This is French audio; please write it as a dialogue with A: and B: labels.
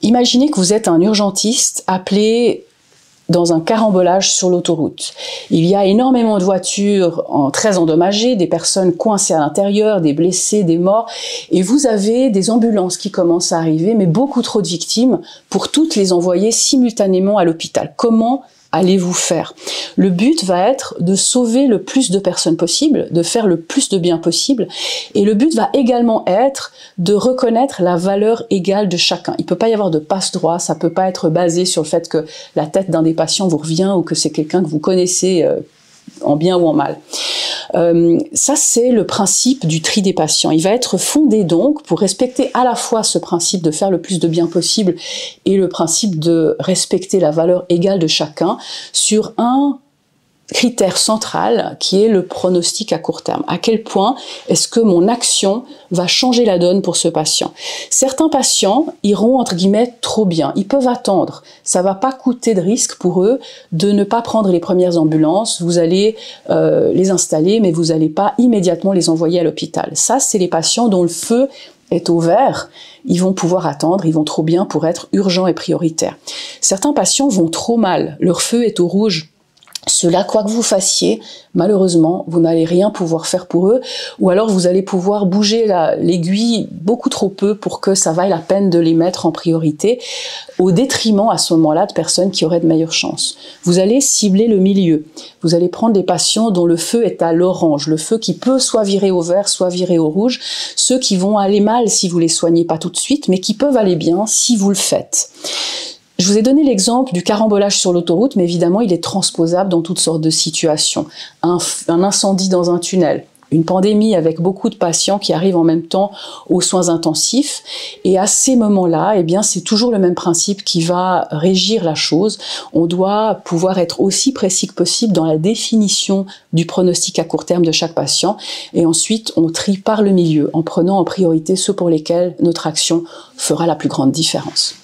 A: Imaginez que vous êtes un urgentiste appelé dans un carambolage sur l'autoroute. Il y a énormément de voitures très endommagées, des personnes coincées à l'intérieur, des blessés, des morts, et vous avez des ambulances qui commencent à arriver, mais beaucoup trop de victimes pour toutes les envoyer simultanément à l'hôpital. Comment allez-vous faire? Le but va être de sauver le plus de personnes possible, de faire le plus de bien possible, et le but va également être de reconnaître la valeur égale de chacun. Il ne peut pas y avoir de passe-droit, ça ne peut pas être basé sur le fait que la tête d'un des patients vous revient ou que c'est quelqu'un que vous connaissez en bien ou en mal. Ça, c'est le principe du tri des patients. Il va être fondé donc pour respecter à la fois ce principe de faire le plus de bien possible et le principe de respecter la valeur égale de chacun sur un critère central qui est le pronostic à court terme. À quel point est-ce que mon action va changer la donne pour ce patient? Certains patients iront entre guillemets trop bien. Ils peuvent attendre. Ça va pas coûter de risque pour eux de ne pas prendre les premières ambulances. Vous allez les installer, mais vous n'allez pas immédiatement les envoyer à l'hôpital. Ça, c'est les patients dont le feu est au vert. Ils vont pouvoir attendre, ils vont trop bien pour être urgents et prioritaires. Certains patients vont trop mal. Leur feu est au rouge. Cela, quoi que vous fassiez, malheureusement, vous n'allez rien pouvoir faire pour eux, ou alors vous allez pouvoir bouger l'aiguille beaucoup trop peu pour que ça vaille la peine de les mettre en priorité, au détriment à ce moment-là de personnes qui auraient de meilleures chances. Vous allez cibler le milieu. Vous allez prendre des patients dont le feu est à l'orange, le feu qui peut soit virer au vert, soit virer au rouge, ceux qui vont aller mal si vous les soignez pas tout de suite, mais qui peuvent aller bien si vous le faites. Je vous ai donné l'exemple du carambolage sur l'autoroute, mais évidemment, il est transposable dans toutes sortes de situations. Un incendie dans un tunnel, une pandémie avec beaucoup de patients qui arrivent en même temps aux soins intensifs. Et à ces moments-là, eh bien, c'est toujours le même principe qui va régir la chose. On doit pouvoir être aussi précis que possible dans la définition du pronostic à court terme de chaque patient. Et ensuite, on trie par le milieu, en prenant en priorité ceux pour lesquels notre action fera la plus grande différence.